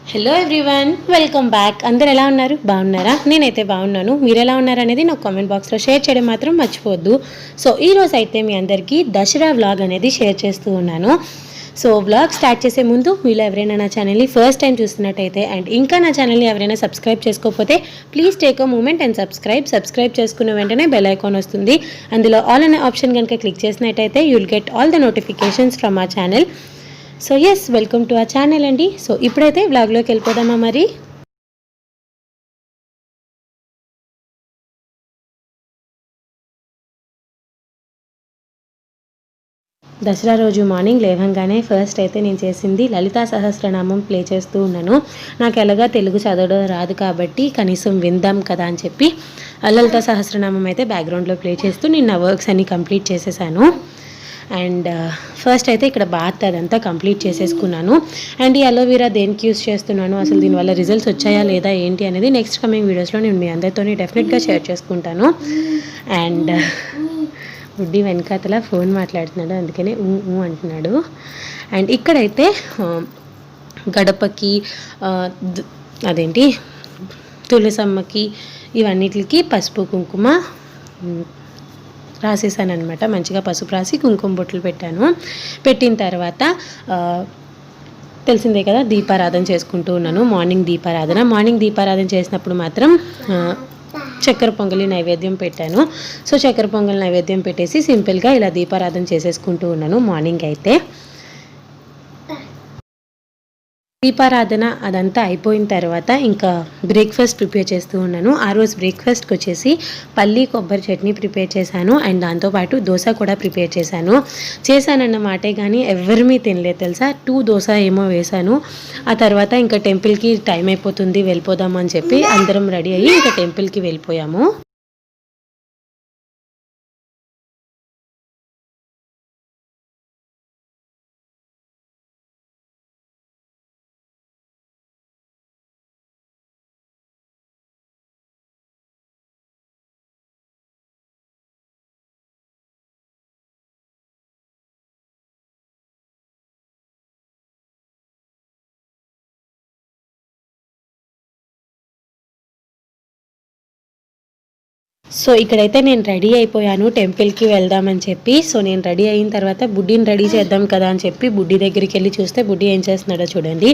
Hello everyone, welcome back. అందరు ఎలా ఉన్నారు? బాగున్నారా? నేనైతే బాగున్నాను. మీరు ఎలా ఉన్నారనేది నాకు కామెంట్ బాక్స్లో షేర్ చేయడం మాత్రం మర్చిపోవద్దు. సో ఈరోజు అయితే మీ అందరికీ దసరా వ్లాగ్ అనేది షేర్ చేస్తూ ఉన్నాను. సో వ్లాగ్ స్టార్ట్ చేసే ముందు మీలో ఎవరైనా నా ఛానల్ని ఫస్ట్ టైం చూస్తున్నట్టయితే అండ్ ఇంకా నా ఛానల్ని ఎవరైనా సబ్స్క్రైబ్ చేసుకోకపోతే please take a moment and subscribe చేసుకున్న వెంటనే బెల్ ఐకాన్ వస్తుంది. అందులో ఆల్ అనే ఆప్షన్ కనుక క్లిక్ చేసినట్టయితే you will get all the notifications from ఆ channel. So yes, welcome to ఆ ఛానల్ అండి. సో ఇప్పుడైతే వ్లాగ్లోకి వెళ్ళిపోదామా మరి. దసరా రోజు మార్నింగ్ లేవగానే ఫస్ట్ అయితే నేను చేసింది లలితా సహస్రనామం ప్లే చేస్తూ ఉన్నాను. నాకు ఎలాగా తెలుగు చదవడం రాదు కాబట్టి కనీసం విందాం కదా అని చెప్పి లలితా సహస్రనామం అయితే బ్యాక్గ్రౌండ్లో ప్లే చేస్తూ నేను నా వర్క్స్ అన్ని కంప్లీట్ చేసేసాను. అండ్ ఫస్ట్ అయితే ఇక్కడ బాత్ అదంతా కంప్లీట్ చేసేసుకున్నాను. అండ్ ఈ అలోవెరా దేనికి యూస్ చేస్తున్నాను, అసలు దీనివల్ల రిజల్ట్స్ వచ్చాయా లేదా ఏంటి అనేది నెక్స్ట్ కమింగ్ వీడియోస్లో నేను మీ అందరితో డెఫినెట్గా షేర్ చేసుకుంటాను. అండ్ బుడ్డి వెనకాతల ఫోన్ మాట్లాడుతున్నాడు, అందుకనే అంటున్నాడు. అండ్ ఇక్కడైతే గడపకి అదేంటి తులసమ్మకి ఇవన్నిటికి పసుపు కుంకుమ రాసేసాను అనమాట. మంచిగా పసుపు రాసి కుంకుమ బొట్లు పెట్టిన తర్వాత తెలిసిందే కదా దీపారాధన చేసుకుంటూ ఉన్నాను. మార్నింగ్ దీపారాధన చేసినప్పుడు మాత్రం చక్కెర పొంగలి నైవేద్యం పెట్టాను. సో చక్కెర పొంగలి నైవేద్యం పెట్టేసి సింపుల్గా ఇలా దీపారాధన చేసేసుకుంటూ ఉన్నాను. మార్నింగ్ అయితే దీపారాధన అదంతా అయిపోయిన తర్వాత ఇంకా బ్రేక్ఫాస్ట్ ప్రిపేర్ చేస్తూ ఉన్నాను. ఆ రోజు బ్రేక్ఫాస్ట్కి వచ్చేసి పల్లి కొబ్బరి చట్నీ ప్రిపేర్ చేశాను. అండ్ దాంతోపాటు దోశ కూడా ప్రిపేర్ చేశానన్న మాటే కానీ ఎవరిమీ తినలేదు తెలుసా. 2 దోశ ఏమో వేశాను. ఆ తర్వాత ఇంకా టెంపుల్కి టైం అయిపోతుంది వెళ్ళిపోదాము అని చెప్పి అందరం రెడీ అయ్యి ఇంకా టెంపుల్కి వెళ్ళిపోయాము. సో ఇక్కడైతే నేను రెడీ అయిపోయాను టెంపుల్కి వెళ్దామని చెప్పి. సో నేను రెడీ అయిన తర్వాత బుడ్డిని రెడీ చేద్దాం కదా అని చెప్పి బుడ్డి దగ్గరికి వెళ్ళి చూస్తే బుడ్డి ఏం చేస్తున్నాడో చూడండి.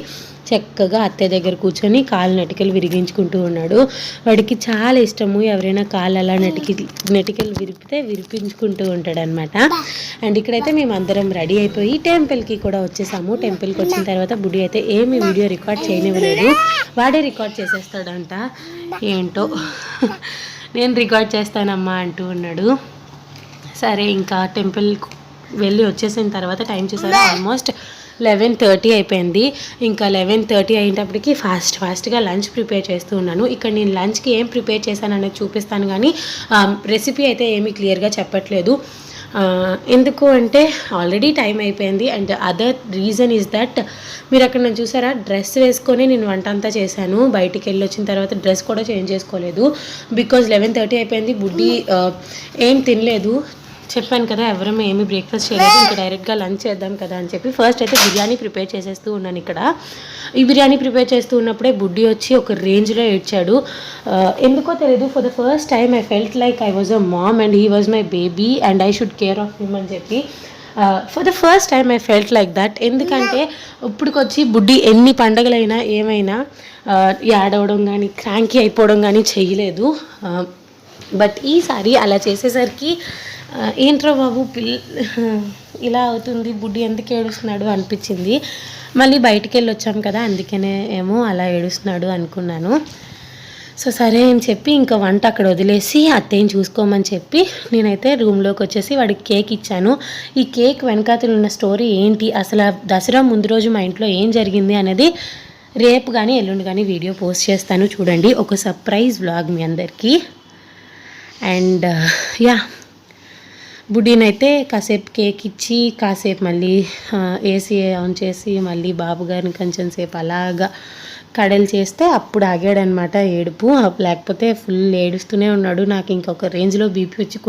చక్కగా అత్తయ్య దగ్గర కూర్చొని కాలు నటికలు విరిగించుకుంటూ ఉన్నాడు. వాడికి చాలా ఇష్టము ఎవరైనా కాలు అలా నటికలు విరిపించుకుంటూ ఉంటాడు అనమాట. అండ్ ఇక్కడైతే మేము అందరం రెడీ అయిపోయి టెంపుల్కి కూడా వచ్చేసాము. టెంపుల్కి వచ్చిన తర్వాత బుడ్డి అయితే ఏమి వీడియో రికార్డ్ చేయనివ్వలేదు, వాడే రికార్డ్ చేసేస్తాడంట. ఏంటో నేను రికార్డ్ చేస్తానమ్మా అంటూ ఉన్నాడు. సరే ఇంకా టెంపుల్ వెళ్ళి వచ్చేసిన తర్వాత టైం చూసారా ఆల్మోస్ట్ 11:30 అయిపోయింది. ఇంకా 11:30 అయినప్పటికీ ఫాస్ట్గా లంచ్ ప్రిపేర్ చేస్తూ ఉన్నాను. ఇక్కడ నేను లంచ్కి ఏం ప్రిపేర్ చేశాను అనేది చూపిస్తాను కానీ రెసిపీ అయితే ఏమీ క్లియర్గా చెప్పట్లేదు. ఎందుకు అంటే ఆల్రెడీ టైం అయిపోయింది. And other reason is that మీరు అక్కడ నేను చూసారా డ్రెస్ వేసుకొని నేను వంట అంతా చేశాను. బయటికి వెళ్ళి వచ్చిన తర్వాత డ్రెస్ కూడా చేంజ్ చేసుకోలేదు. బికాజ్ 11:30 అయిపోయింది. బుడ్డి ఏం తినలేదు, చెప్పాను కదా ఎవరం ఏమీ బ్రేక్ఫాస్ట్ చేయలేదు. ఇంకా డైరెక్ట్గా లంచ్ చేద్దాం కదా అని చెప్పి ఫస్ట్ అయితే బిర్యానీ ప్రిపేర్ చేసేస్తూ ఉన్నాను. ఇక్కడ ఈ బిర్యానీ ప్రిపేర్ చేస్తూ ఉన్నప్పుడే బుడ్డి వచ్చి ఒక రేంజ్లో ఏడ్చాడు. ఎందుకో తెలియదు, for the first time I felt like I was a mom and he was my baby and I should care of him అని చెప్పి for the first time I felt like that. ఎందుకంటే ఇప్పుడుకొచ్చి బుడ్డి ఎన్ని పండగలైనా ఏమైనా యాడవడం కానీ క్రాంకీ అయిపోవడం కానీ చేయలేదు. బట్ ఈసారి అలా చేసేసరికి ఏంట్రా బాబు ఇలా అవుతుంది, బుడ్డి ఎందుకు ఏడుస్తున్నాడు అనిపించింది. మళ్ళీ బయటికి వెళ్ళి వచ్చాం కదా అందుకనే ఏమో అలా ఏడుస్తున్నాడు అనుకున్నాను. సో సరే అని చెప్పి ఇంకా వంట అక్కడ వదిలేసి అత్తయ్యని చూసుకోమని చెప్పి నేనైతే రూమ్లోకి వచ్చేసి వాడికి కేక్ ఇచ్చాను. ఈ కేక్ వెనకాతలు ఉన్న స్టోరీ ఏంటి, అసలు దసరా ముందు రోజు మా ఇంట్లో ఏం జరిగింది అనేది రేపు కానీ ఎల్లుండి కానీ వీడియో పోస్ట్ చేస్తాను చూడండి. ఒక సర్ప్రైజ్ వ్లాగ్ మీ అందరికీ. అండ్ యా బుడ్డీనైతే కాసేపు కేక్ ఇచ్చి కాసేపు మళ్ళీ ఏసీ ఆన్ చేసి మళ్ళీ బాబు గారిని కొంచెం సేపు అలాగా కడలు చేస్తే అప్పుడు ఆగాడనమాట ఏడుపు. లేకపోతే ఫుల్ ఏడుస్తూనే ఉన్నాడు. నాకు ఇంకొక రేంజ్లో బీపీ వచ్చి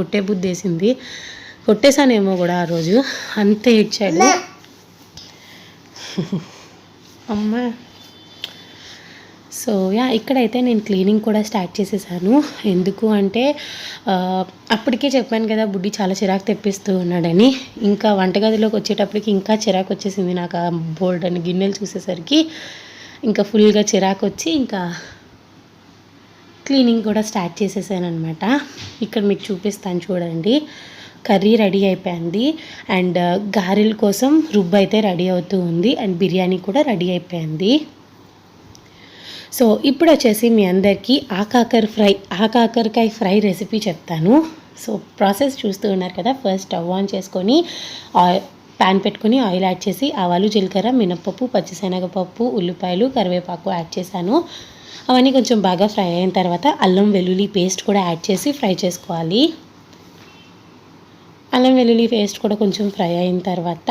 కొట్టేశానేమో కూడా ఆ రోజు, అంతే ఏడ్చాడు. అమ్మ సో ఇక్కడైతే నేను క్లీనింగ్ కూడా స్టార్ట్ చేసేసాను. ఎందుకు అంటే అప్పటికే చెప్పాను కదా బుడ్డి చాలా చిరాకు తెప్పిస్తూ ఉన్నాడని. ఇంకా వంటగదిలోకి వచ్చేటప్పటికి ఇంకా చిరాకు వచ్చేసింది నాకు. ఆ బోల్డ్ అని గిన్నెలు చూసేసరికి ఇంకా ఫుల్గా చిరాకు వచ్చి ఇంకా క్లీనింగ్ కూడా స్టార్ట్ చేసేసాను అనమాట. ఇక్కడ మీకు చూపిస్తాను చూడండి. కర్రీ రెడీ అయిపోయింది అండ్ గారెల కోసం రుబ్బు అయితే రెడీ అవుతూ ఉంది అండ్ బిర్యానీ కూడా రెడీ అయిపోయింది. సో ఇప్పుడు వచ్చేసి మీ అందరికీ ఆకాకరకాయ ఫ్రై రెసిపీ చెప్తాను. సో ప్రాసెస్ చూస్తూ ఉన్నారు కదా. ఫస్ట్ స్టవ్ ఆన్ చేసుకొని ప్యాన్ పెట్టుకొని ఆయిల్ యాడ్ చేసి ఆవాలు, జీలకర్ర, మినప్పప్పు, పచ్చిశనగపప్పు, ఉల్లిపాయలు, కరివేపాకు యాడ్ చేశాను. అవన్నీ కొంచెం బాగా ఫ్రై అయిన తర్వాత అల్లం వెల్లుల్లి పేస్ట్ కూడా యాడ్ చేసి ఫ్రై చేసుకోవాలి. అల్లం వెల్లుల్లి పేస్ట్ కూడా కొంచెం ఫ్రై అయిన తర్వాత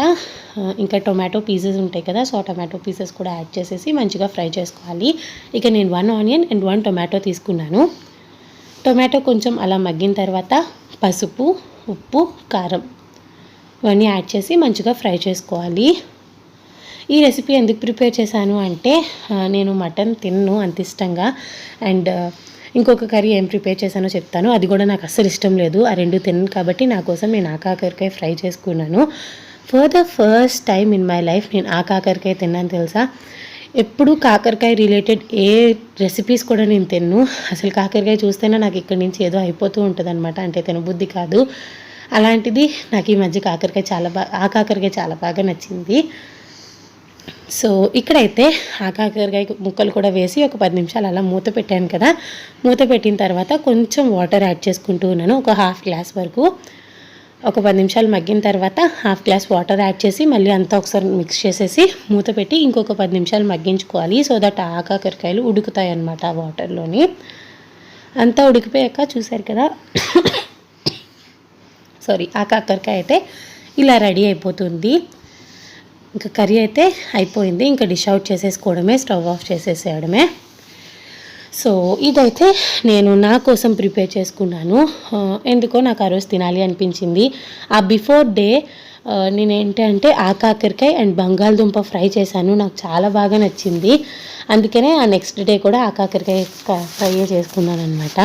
ఇంకా టొమాటో పీసెస్ ఉంటాయి కదా. సో టొమాటో పీసెస్ కూడా యాడ్ చేసేసి మంచిగా ఫ్రై చేసుకోవాలి. ఇక నేను 1 ఆనియన్ అండ్ 1 టొమాటో తీసుకున్నాను. టొమాటో కొంచెం అలా మగ్గిన తర్వాత పసుపు, ఉప్పు, కారం ఇవన్నీ యాడ్ చేసి మంచిగా ఫ్రై చేసుకోవాలి. ఈ రెసిపీ ఎందుకు ప్రిపేర్ చేశాను అంటే నేను మటన్ తిన్ను అంత ఇష్టంగా. అండ్ ఇంకొక కర్రీ ఏం ప్రిపేర్ చేశానో చెప్తాను. అది కూడా నాకు అస్సలు ఇష్టం లేదు. ఆ రెండు తిన్నాను కాబట్టి నా కోసం నేను ఆకాకరకాయ ఫ్రై చేసుకున్నాను. For the first time in my life నేను ఆకాకరకాయ తిన్నాను తెలుసా. ఎప్పుడు కాకరకాయ రిలేటెడ్ ఏ రెసిపీస్ కూడా నేను తిన్ను. అసలు కాకరకాయ చూస్తేనే నాకు ఇక్కడి నుంచి ఏదో అయిపోతూ ఉంటుంది అనమాట. అంటే తినబుద్ధి కాదు. అలాంటిది నాకు ఈ మధ్య ఆకాకరకాయ చాలా బాగా నచ్చింది. సో ఇక్కడైతే ఆకాకరకాయ ముక్కలు కూడా వేసి ఒక 10 నిమిషాలు అలా మూత పెట్టాను కదా. మూత పెట్టిన తర్వాత కొంచెం వాటర్ యాడ్ చేసుకుంటూ ఉన్నాను. ఒక హాఫ్ గ్లాస్ వరకు. ఒక 10 నిమిషాలు మగ్గిన తర్వాత హాఫ్ గ్లాస్ వాటర్ యాడ్ చేసి మళ్ళీ అంతా ఒకసారి మిక్స్ చేసేసి మూత పెట్టి ఇంకొక 10 నిమిషాలు మగ్గించుకోవాలి. సో దట్ ఆకాకరకాయలు ఉడుకుతాయి అన్నమాట ఆ వాటర్లోని. అంతా ఉడికిపోయాక చూసారు కదా ఆకాకరకాయ అయితే ఇలా రెడీ అయిపోతుంది. ఇంకా కర్రీ అయితే అయిపోయింది. ఇంకా డిష్ అవుట్ చేసేసుకోవడమే, స్టవ్ ఆఫ్ చేసేసేయడమే. సో ఇదైతే నేను నా కోసం ప్రిపేర్ చేసుకున్నాను. ఎందుకో నాకు ఆ రోజు తినాలి అనిపించింది. ఆ బిఫోర్ డే నేనేంటంటే ఆకాకరకాయ అండ్ బంగాళదుంప ఫ్రై చేశాను. నాకు చాలా బాగా నచ్చింది. అందుకనే ఆ నెక్స్ట్ డే కూడా ఆకాకరకాయ ఫ్రై చేసుకున్నాను అనమాట.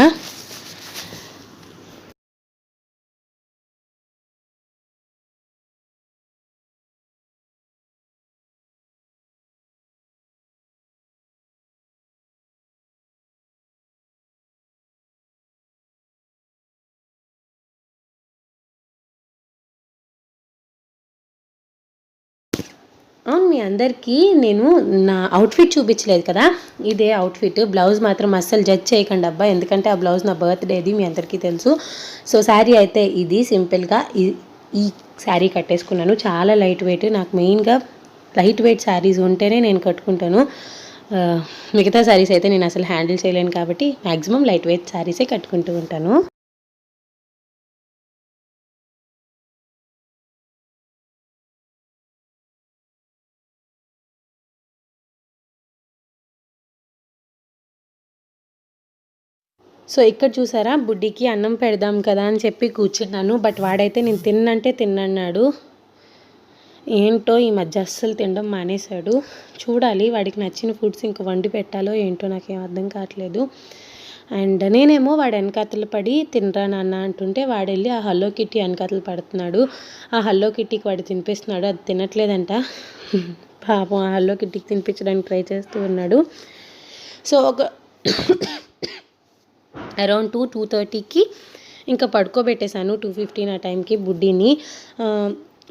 అవును, మీ అందరికీ నేను నా అవుట్ఫిట్ చూపించలేదు కదా. ఇదే అవుట్ఫిట్. బ్లౌజ్ మాత్రం అస్సలు జడ్జ్ చేయకండి అబ్బా, ఎందుకంటే ఆ బ్లౌజ్ నా బర్త్డేది మీ అందరికీ తెలుసు. సో శారీ అయితే ఇది సింపుల్గా ఈ శారీ కట్టేసుకున్నాను. చాలా లైట్ వెయిట్. నాకు మెయిన్గా లైట్ వెయిట్ శారీస్ ఉంటేనే నేను కట్టుకుంటాను. మిగతా శారీస్ అయితే నేను అసలు హ్యాండిల్ చేయలేను కాబట్టి మ్యాక్సిమం లైట్ వెయిట్ శారీసే కట్టుకుంటూ ఉంటాను. సో ఇక్కడ చూసారా, బుడ్డికి అన్నం పెడదాం కదా అని చెప్పి కూర్చున్నాను. బట్ వాడైతే నేను తిన్నంటే తిన్నన్నాడు. ఏంటో ఈ మధ్య అస్సలు తినడం మానేశాడు. చూడాలి వాడికి నచ్చిన ఫుడ్స్ ఇంకా వండి పెట్టాలో ఏంటో నాకేం అర్థం కావట్లేదు. అండ్ నేనేమో వాడు వెనకాతలు పడి తినరా నాన్న అంటుంటే వాడు వెళ్ళి ఆ హల్లో కిట్టి వెనకాతలు పడుతున్నాడు. ఆ హల్లో కిట్టికి వాడు తినిపిస్తున్నాడు. అది తినట్లేదంట. పాపం ఆ హల్లో కిట్టికి తినిపించడానికి ట్రై చేస్తూ ఉన్నాడు. సో ఒక అరౌండ్ 2:30కి ఇంకా పడుకోబెట్టేశాను. 2:15 ఆ టైంకి బుడ్డిని.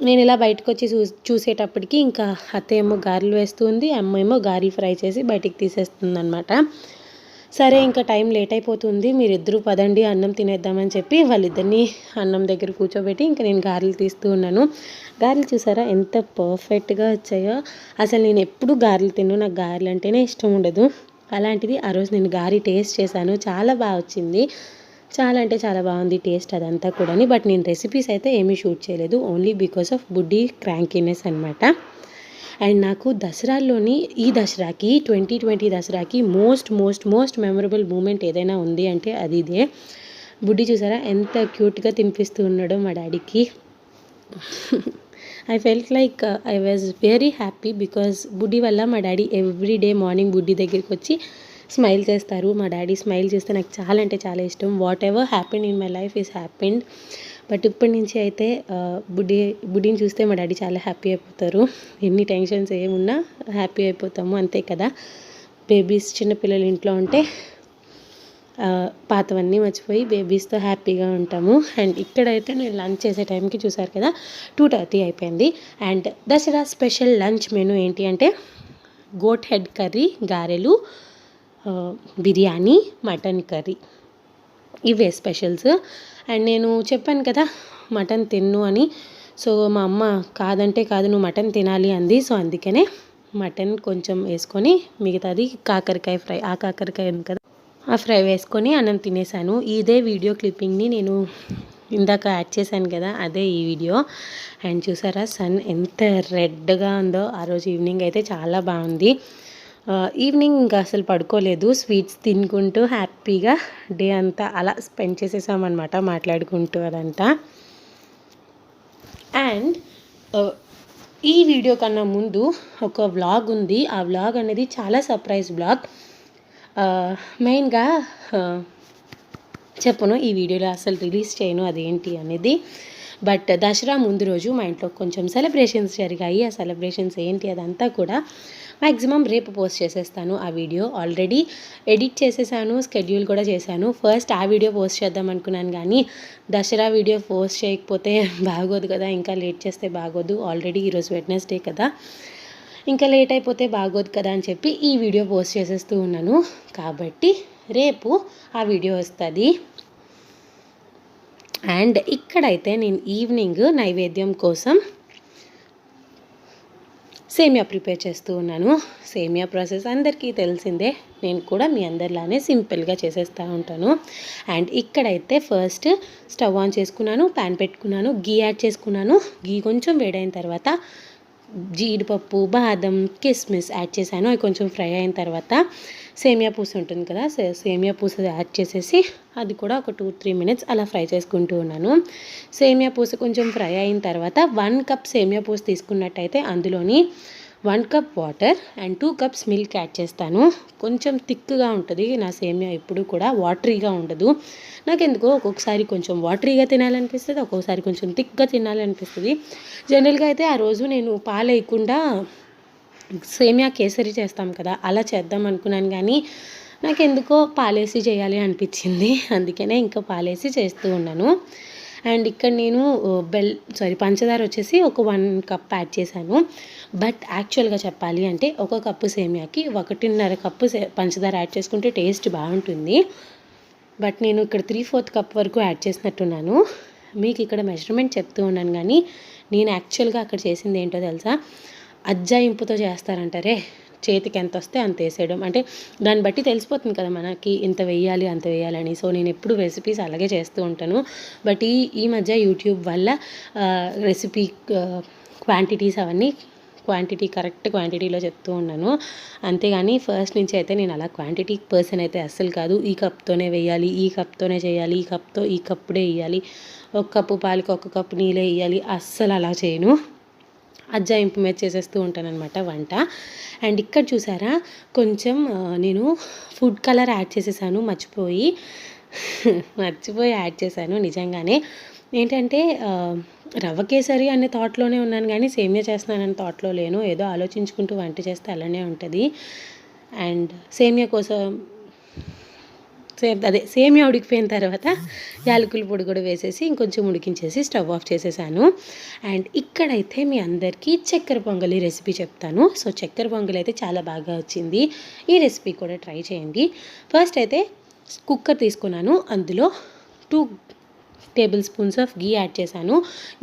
నేను ఇలా బయటకు వచ్చి చూసేటప్పటికి ఇంకా అత్త ఏమో గారెలు వేస్తుంది, అమ్మ ఏమో గారెలు ఫ్రై చేసి బయటికి తీసేస్తుంది అనమాట. సరే ఇంకా టైం లేట్ అయిపోతుంది, మీరిద్దరూ పదండి అన్నం తినేద్దామని చెప్పి వాళ్ళిద్దరిని అన్నం దగ్గర కూర్చోబెట్టి ఇంకా నేను గారెలు తీస్తూ ఉన్నాను. గారెలు చూసారా ఎంత పర్ఫెక్ట్గా వచ్చాయో. అసలు నేను ఎప్పుడు గారెలు తిన్ను, నాకు గారెలు అంటేనే ఇష్టం ఉండదు. అలాంటిది ఆ రోజు నేను గారి టేస్ట్ చేశాను. చాలా బాగా వచ్చింది. చాలా అంటే చాలా బాగుంది టేస్ట్ అదంతా కూడా. బట్ నేను రెసిపీస్ అయితే ఏమీ షూట్ చేయలేదు, ఓన్లీ బికాస్ ఆఫ్ బుడ్డి క్రాంకీనెస్ అనమాట. అండ్ నాకు దసరాలోని ఈ దసరాకి 2020 దసరాకి మోస్ట్ మెమరబుల్ మూమెంట్ ఏదైనా ఉంది అంటే అది ఇదే. బుడ్డి చూసారా ఎంత క్యూట్గా తినిపిస్తూ ఉన్నాడో మా డాడీకి. I felt like I was very happy because బుడ్డి వల్ల మా డాడీ ఎవ్రీ డే మార్నింగ్ బుడ్డి దగ్గరికి వచ్చి స్మైల్ చేస్తారు. మా డాడీ స్మైల్ చేస్తే నాకు చాలా అంటే చాలా ఇష్టం. What ever happened in my life is happened. But ఇప్పటి నుంచి అయితే బుడ్డిని చూస్తే మా డాడీ చాలా హ్యాపీ అయిపోతారు. ఎన్ని టెన్షన్స్ ఏమున్నా హ్యాపీ అయిపోతాము, అంతే కదా. బేబీస్ చిన్నపిల్లలు ఇంట్లో ఉంటే పాతవన్నీ మర్చిపోయి బేబీస్తో హ్యాపీగా ఉంటాము. అండ్ ఇక్కడైతే నేను లంచ్ చేసే టైంకి చూసారు కదా 2:30 అయిపోయింది. And Dasara special lunch menu ఏంటి అంటే గోట్ హెడ్ కర్రీ, గారెలు, బిర్యానీ, మటన్ కర్రీ, ఇవే స్పెషల్స్. అండ్ నేను చెప్పాను కదా మటన్ తిన్ను అని. సో మా అమ్మ కాదంటే కాదు, నువ్వు మటన్ తినాలి అంది. సో అందుకనే మటన్ కొంచెం వేసుకొని మిగతాది కాకరకాయ ఫ్రై, ఆ కాకరకాయ ఉంది కదా ఆ ఫ్రై వేసుకొని అన్నం తినేసాను. ఇదే వీడియో క్లిప్పింగ్ని నేను ఇందాక యాడ్ చేశాను కదా, అదే ఈ వీడియో. అండ్ చూసారా సన్ ఎంత రెడ్గా ఉందో. ఆ రోజు ఈవినింగ్ అయితే చాలా బాగుంది. ఈవినింగ్ ఇంకా అసలు పడుకోలేదు, స్వీట్స్ తినుకుంటూ హ్యాపీగా డే అంతా అలా స్పెండ్ చేసేసామన్నమాట, మాట్లాడుకుంటూ అదంతా. అండ్ ఈ వీడియో కన్నా ముందు ఒక వ్లాగ్ ఉంది. ఆ వ్లాగ్ అనేది చాలా సర్ప్రైజ్ వ్లాగ్. మెయిన్గా చెప్పను, ఈ వీడియోలో అసలు రిలీజ్ చేయను అదేంటి అనేది. బట్ దసరా ముందు రోజు మా ఇంట్లో కొంచెం సెలబ్రేషన్స్ జరిగాయి. ఆ సెలబ్రేషన్స్ ఏంటి అదంతా కూడా మ్యాక్సిమం రేపు పోస్ట్ చేసేస్తాను. ఆ వీడియో ఆల్రెడీ ఎడిట్ చేసేసాను, స్కెడ్యూల్ కూడా చేశాను. ఫస్ట్ ఆ వీడియో పోస్ట్ చేద్దాం అనుకున్నాను, కానీ దసరా వీడియో పోస్ట్ చేయకపోతే బాగోదు కదా, ఇంకా లేట్ చేస్తే బాగోదు. ఆల్రెడీ ఈరోజు వెడ్నెస్డే కదా, ఇంకా లేట్ అయిపోతే బాగోదు కదా అని చెప్పి ఈ వీడియో పోస్ట్ చేసేస్తూ ఉన్నాను. కాబట్టి రేపు ఆ వీడియో వస్తుంది. అండ్ ఇక్కడైతే నేను ఈవినింగ్ నైవేద్యం కోసం సేమియా ప్రిపేర్ చేస్తూ ఉన్నాను. సేమియా ప్రాసెస్ అందరికీ తెలిసిందే, నేను కూడా మీ అందరిలానే సింపుల్గా చేసేస్తూ ఉంటాను. అండ్ ఇక్కడైతే ఫస్ట్ స్టవ్ ఆన్ చేసుకున్నాను, ప్యాన్ పెట్టుకున్నాను, గీ యాడ్ చేసుకున్నాను. గీ కొంచెం వేడైన తర్వాత జీడిపప్పు, బాదం, కిస్మిస్ యాడ్ చేశాను. అవి కొంచెం ఫ్రై అయిన తర్వాత సేమియా పూస ఉంటుంది కదా, సేమియా పూస యాడ్ చేసేసి అది కూడా ఒక 2-3 మినిట్స్ అలా ఫ్రై చేసుకుంటూ ఉన్నాను. సేమియా పూస కొంచెం ఫ్రై అయిన తర్వాత 1 కప్ సేమియా పూస తీసుకున్నట్టయితే అందులోని 1 cup water and 2 cups milk add చేస్తాను. కొంచెం థిక్గా ఉంటుంది నా సేమియా, ఎప్పుడు కూడా వాటరీగా ఉండదు. నాకెందుకో ఒక్కొక్కసారి కొంచెం వాటరీగా తినాలనిపిస్తుంది, ఒక్కొక్కసారి కొంచెం థిక్గా తినాలనిపిస్తుంది. జనరల్గా అయితే ఆ రోజు నేను పాలు వేయకుండా సేమియా కేసరి చేస్తాం కదా, అలా చేద్దాం అనుకున్నాను, కానీ నాకెందుకో పాలేసి చేయాలి అనిపించింది. అందుకనే ఇంకా పాలేసి చేస్తూ ఉన్నాను. అండ్ ఇక్కడ నేను పంచదార వచ్చేసి ఒక 1 కప్ యాడ్ చేశాను. బట్ యాక్చువల్గా చెప్పాలి అంటే 1 కప్పు సేమియాకి 1.5 కప్పు పంచదార యాడ్ చేసుకుంటే టేస్ట్ బాగుంటుంది. బట్ నేను ఇక్కడ 3/4 కప్ వరకు యాడ్ చేసినట్టున్నాను. మీకు ఇక్కడ మెజర్మెంట్ చెప్తూ ఉన్నాను, కానీ నేను యాక్చువల్గా అక్కడ చేసింది ఏంటో తెలుసా, అజ్జాయింపుతో చేస్తారంటారే, చేతికి ఎంత వస్తే అంత వేసేయడం. అంటే దాన్ని బట్టి తెలిసిపోతుంది కదా మనకి ఇంత వేయాలి అంత వేయాలని. సో నేను ఎప్పుడు రెసిపీస్ అలాగే చేస్తూ ఉంటాను. బట్ ఈ మధ్య యూట్యూబ్ వల్ల రెసిపీ క్వాంటిటీస్ అవన్నీ కరెక్ట్ క్వాంటిటీలో చెప్తూ ఉన్నాను. అంతేగాని ఫస్ట్ నుంచి అయితే నేను అలా క్వాంటిటీ పర్సన్ అయితే అస్సలు కాదు. ఈ కప్తోనే వేయాలి, ఈ కప్తోనే చేయాలి, ఈ కప్పుడే వేయాలి, 1 కప్పు పాలకి 1 కప్పు నీళ్ళే వేయాలి, అస్సలు అలా చేయను. అజ్జాయింపు మీద చేసేస్తూ ఉంటానన్నమాట వంట. అండ్ ఇక్కడ చూసారా కొంచెం నేను ఫుడ్ కలర్ యాడ్ చేసేసాను, మర్చిపోయి యాడ్ చేశాను. నిజంగానే ఏంటంటే రవ్వ కేసరి అనే థాట్లోనే ఉన్నాను, కానీ సేమియా చేస్తున్నానని థాట్లో లేను. ఏదో ఆలోచించుకుంటూ వంట చేస్తే అలానే ఉంటుంది. అండ్ సేమియా కోసం సేమియా ఉడికిపోయిన తర్వాత యాలకుల పొడి కూడా వేసేసి ఇంకొంచెం ఉడికించేసి స్టవ్ ఆఫ్ చేసేసాను. అండ్ ఇక్కడైతే మీ అందరికీ చక్కెర పొంగలి రెసిపీ చెప్తాను. సో చక్కెర పొంగలి అయితే చాలా బాగా వచ్చింది, ఈ రెసిపీ కూడా ట్రై చేయండి. ఫస్ట్ అయితే కుక్కర్ తీసుకున్నాను, అందులో 2 table spoons of ghee add చేశాను.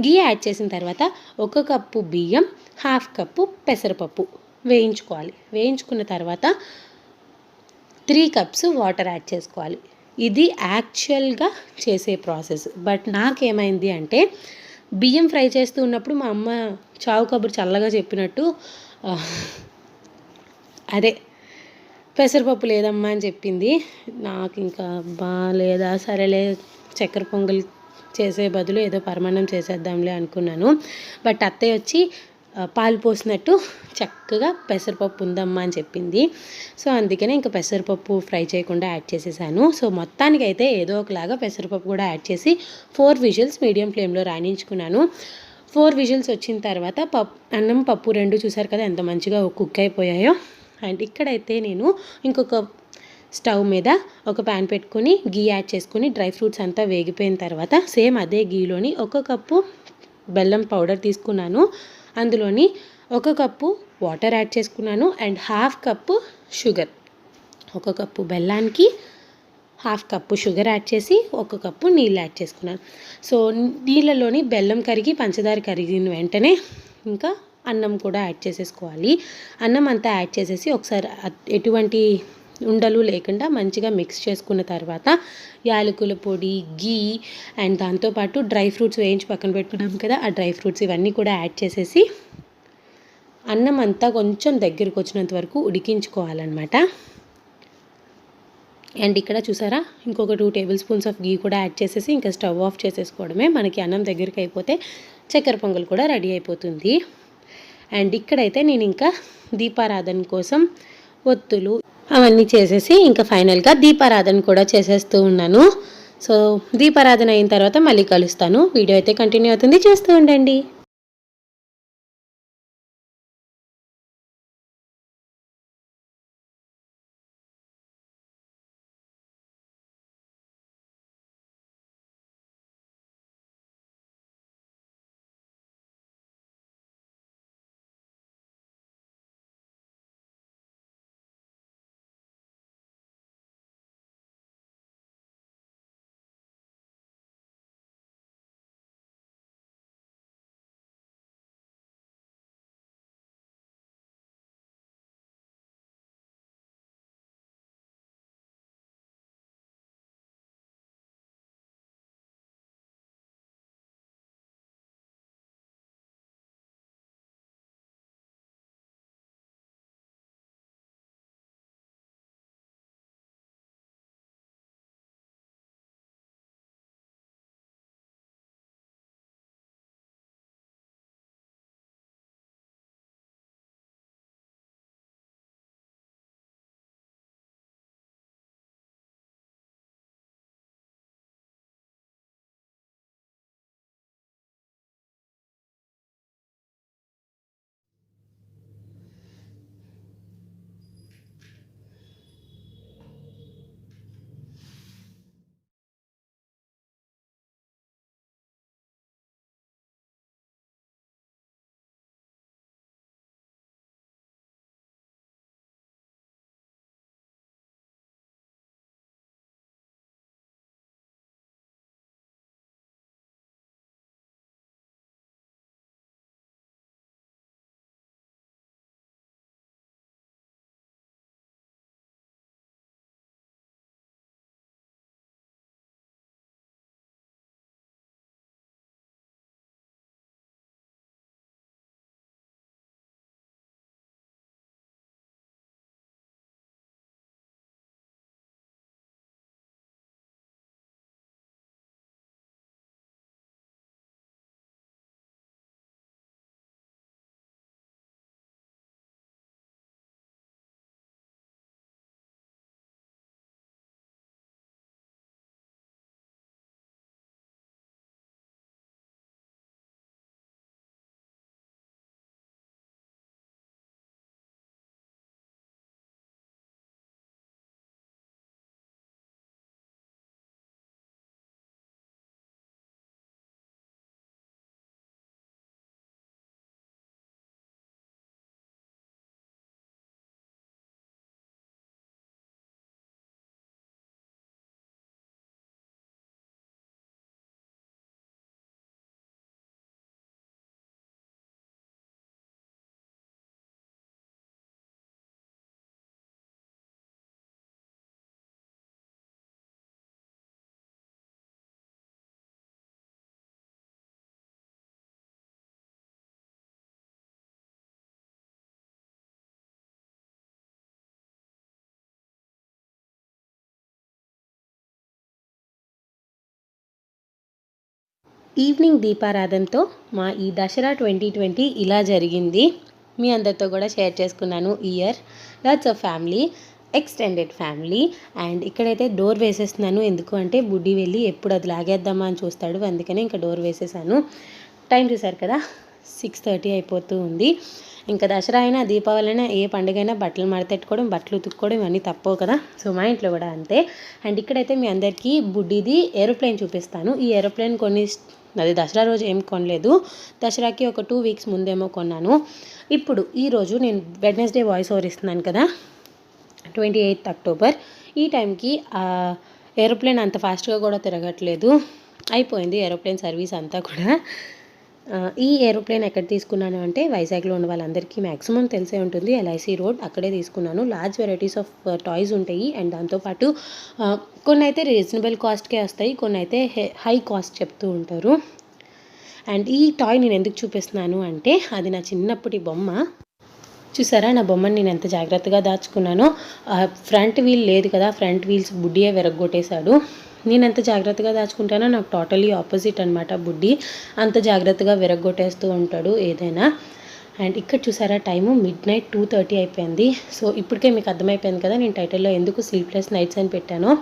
గీ యాడ్ చేసిన తర్వాత 1 కప్పు బియ్యం, 1/2 కప్పు పెసరపప్పు వేయించుకోవాలి. వేయించుకున్న తర్వాత 3 కప్స్ వాటర్ యాడ్ చేసుకోవాలి. ఇది యాక్చువల్గా చేసే ప్రాసెస్. బట్ నాకేమైంది అంటే బియ్యం ఫ్రై చేస్తూ ఉన్నప్పుడు మా అమ్మ చావు కబురు చల్లగా చెప్పినట్టు పెసరపప్పు లేదమ్మా అని చెప్పింది. నాకు ఇంకా లేదా సరేలే చక్కెర పొంగల్ చేసే బదులు ఏదో పరమాన్నం చేసేద్దాంలే అనుకున్నాను. బట్ అత్తయ్య వచ్చి పాలు పోసినట్టు చక్కగా పెసరపప్పు ఉందమ్మా అని చెప్పింది. సో అందుకనే ఇంకా పెసరపప్పు ఫ్రై చేయకుండా యాడ్ చేసేసాను. సో మొత్తానికైతే ఏదో ఒకలాగా పెసరపప్పు కూడా యాడ్ చేసి 4 విజిల్స్ మీడియం ఫ్లేమ్లో రాణించుకున్నాను. 4 విజిల్స్ వచ్చిన తర్వాత అన్నం పప్పు రెండు చూసారు కదా ఎంత మంచిగా కుక్ అయిపోయాయో. అండ్ ఇక్కడైతే నేను ఇంకొక స్టవ్ మీద ఒక ప్యాన్ పెట్టుకొని గీ యాడ్ చేసుకొని డ్రై ఫ్రూట్స్ అంతా వేగిపోయిన తర్వాత సేమ్ అదే గీలోని 1 కప్పు బెల్లం పౌడర్ తీసుకున్నాను. అందులోని 1 కప్పు వాటర్ యాడ్ చేసుకున్నాను అండ్ 1/2 కప్పు షుగర్. 1 కప్పు బెల్లానికి 1/2 కప్పు షుగర్ యాడ్ చేసి 1 కప్పు నీళ్ళు యాడ్ చేసుకున్నాను. సో నీళ్ళలోని బెల్లం కరిగి పంచదార కరిగిన వెంటనే ఇంకా అన్నం కూడా యాడ్ చేసేసుకోవాలి. అన్నం అంతా యాడ్ చేసేసి ఒకసారి ఎటువంటి ఉండలు లేకుండా మంచిగా మిక్స్ చేసుకున్న తర్వాత యాలకుల పొడి, గీ అండ్ దాంతోపాటు డ్రై ఫ్రూట్స్ వేయించి పక్కన పెట్టుకున్నాం కదా, ఆ డ్రై ఫ్రూట్స్ ఇవన్నీ కూడా యాడ్ చేసేసి అన్నం అంతా కొంచెం దగ్గరికి వచ్చినంత వరకు ఉడికించుకోవాలన్నమాట. అండ్ ఇక్కడ చూసారా ఇంకొక 2 టేబుల్ స్పూన్స్ ఆఫ్ గీ కూడా యాడ్ చేసేసి ఇంకా స్టవ్ ఆఫ్ చేసేసుకోవడమే. మనకి అన్నం దగ్గరికి అయిపోతే చక్కెర పొంగల్ కూడా రెడీ అయిపోతుంది. అండ్ ఇక్కడైతే నేను ఇంకా దీపారాధన కోసం ఒత్తులు అవన్నీ చేసేసి ఇంకా ఫైనల్గా దీపారాధన కూడా చేసేస్తూ ఉన్నాను. సో దీపారాధన అయిన తర్వాత మళ్ళీ కలుస్తాను. వీడియో అయితే కంటిన్యూ అవుతుంది, చేస్తూ ఉండండి. ఈవినింగ్ దీపారాధనతో మా ఈ దసరా 2020 ఇలా జరిగింది. మీ అందరితో కూడా షేర్ చేసుకున్నాను ఈ year. Lots of family, extended family. And ఇక్కడైతే డోర్ వేసేస్తున్నాను. ఎందుకు అంటే బుడ్డి వెళ్ళి ఎప్పుడు అది లాగేద్దామా అని చూస్తాడు, అందుకని ఇంకా డోర్ వేసేసాను. టైం చూసారు కదా, 6:30 అయిపోతూ ఉంది. ఇంకా దసరా అయినా దీపావళి అయినా ఏ పండుగైనా బట్టలు మడతెట్టుకోవడం, బట్టలు ఉతుక్కోవడం ఇవన్నీ తప్పవు కదా. సో మా ఇంట్లో కూడా అంతే. అండ్ ఇక్కడైతే మీ అందరికీ బుడ్డిది ఏరోప్లేన్ చూపిస్తాను. ఈ ఏరోప్లేన్ అది దసరా రోజు ఏం కొనలేదు, దసరాకి ఒక 2 వీక్స్ ముందేమో కొన్నాను. ఇప్పుడు ఈరోజు నేను వెడ్నెస్డే వాయిస్ ఓవర్ ఇస్తున్నాను కదా, 28 అక్టోబర్. ఈ టైంకి ఏరోప్లేన్ అంత ఫాస్ట్గా కూడా తిరగట్లేదు, అయిపోయింది ఏరోప్లేన్ సర్వీస్ అంతా కూడా. ఈ ఏరోప్లేన్ ఎక్కడ తీసుకున్నాను అంటే వైజాగ్లో ఉన్న వాళ్ళందరికీ మ్యాక్సిమం తెలిసే ఉంటుంది, ఎల్ఐసి రోడ్, అక్కడే తీసుకున్నాను. లార్జ్ వెరైటీస్ ఆఫ్ టాయ్స్ ఉంటాయి. అండ్ దాంతోపాటు కొన్ని అయితే రీజనబుల్ కాస్ట్కే వస్తాయి, కొన్ని అయితే హై కాస్ట్ చెప్తూ ఉంటారు. అండ్ ఈ టాయ్ నేను ఎందుకు చూపిస్తున్నాను అంటే, అది నా చిన్నప్పటి బొమ్మ. చూసారా నా బొమ్మని నేను ఎంత జాగ్రత్తగా దాచుకున్నానో. ఫ్రంట్ వీల్ లేదు కదా, ఫ్రంట్ వీల్స్ బుడ్డియే విరగ్గొట్టేశాడు. నేను ఎంత జాగ్రత్తగా దాచుకుంటానో నాకు టోటలీ ఆపోజిట్ అనమాట. బుడ్డి అంత జాగ్రత్తగా విరగ్గొట్టేస్తూ ఉంటాడు ఏదైనా. అండ్ ఇక్కడ చూసారా టైము midnight 2:30 అయిపోయింది. సో ఇప్పటికే మీకు అర్థమైపోయింది కదా నేను టైటిల్లో ఎందుకు స్లీప్లెస్ నైట్స్ అని పెట్టాను.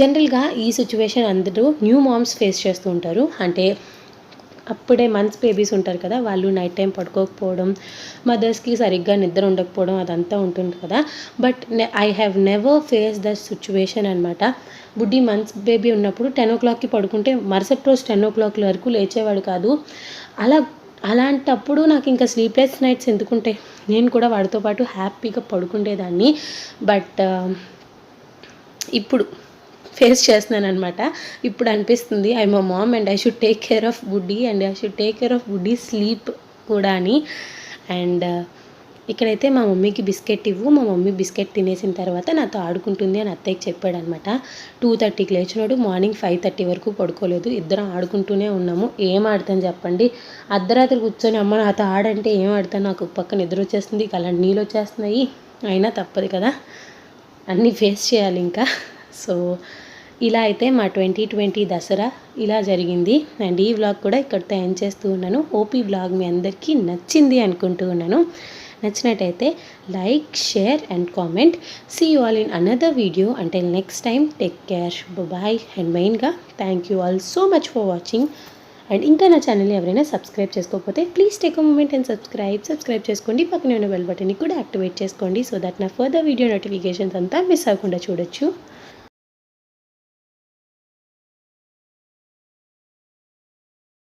జనరల్గా ఈ సిచ్యువేషన్ అందరూ న్యూ మామ్స్ ఫేస్ చేస్తూ ఉంటారు. అంటే అప్పుడే మంత్స్ బేబీస్ ఉంటారు కదా, వాళ్ళు నైట్ టైం పడుకోకపోవడం, మదర్స్కి సరిగ్గా నిద్ర ఉండకపోవడం అదంతా ఉంటుంది కదా. But I have never face the situation అనమాట. బుడ్డి మంత్స్ బేబీ ఉన్నప్పుడు 10 o'clockకి పడుకుంటే మరుసటి రోజు 10 o'clock వరకు లేచేవాడు కాదు. అలాంటప్పుడు నాకు ఇంకా స్లీప్లెస్ నైట్స్ ఎందుకుంటాయి, నేను కూడా వాడితో పాటు హ్యాపీగా పడుకుండేదాన్ని. బట్ ఇప్పుడు ఫేస్ చేస్తున్నాను అనమాట. ఇప్పుడు అనిపిస్తుంది I'm a mom and I should take care of బుడ్డి and I should take care of బుడ్డి స్లీప్ కూడా అని. అండ్ ఇక్కడైతే మా మమ్మీకి బిస్కెట్ ఇవ్వు, మా మమ్మీ బిస్కెట్ తినేసిన తర్వాత నాతో ఆడుకుంటుంది అని అత్తయ్యకి చెప్పాడు అనమాట. 2:30కి లేచినాడు, మార్నింగ్ 5:30 వరకు పడుకోలేదు. ఇద్దరం ఆడుకుంటూనే ఉన్నాము. ఏం ఆడతాను చెప్పండి, అర్ధరాత్రి కూర్చొని అమ్మ నాతో ఆడంటే ఏం ఆడతాను, నాకు పక్క నిద్ర వచ్చేస్తుంది, కళ్ళంటి నీళ్ళు వచ్చేస్తున్నాయి, అయినా తప్పదు కదా, అన్నీ ఫేస్ చేయాలి ఇంకా. సో ఇలా అయితే మా 2020 దసరా ఇలా జరిగింది. అండ్ ఈ వ్లాగ్ కూడా ఇక్కడితో ఎండ్ చేస్తూ ఉన్నాను. ఓపీ వ్లాగ్ మీ అందరికీ నచ్చింది అనుకుంటూ ఉన్నాను. నచ్చినట్టయితే like, share and comment. See you all in another video. Until next time take care, bye. And మెయిన్గా thank you all so much for watching. And ఇంకా నా ఛానల్ని ఎవరైనా సబ్స్క్రైబ్ చేసుకోకపోతే please take a moment and subscribe చేసుకోండి. పక్కనే ఉన్న bell బటన్ని కూడా యాక్టివేట్ చేసుకోండి, సో దట్ నా ఫర్దర్ వీడియో నోటిఫికేషన్స్ అంతా మిస్ అవ్వకుండా చూడొచ్చు.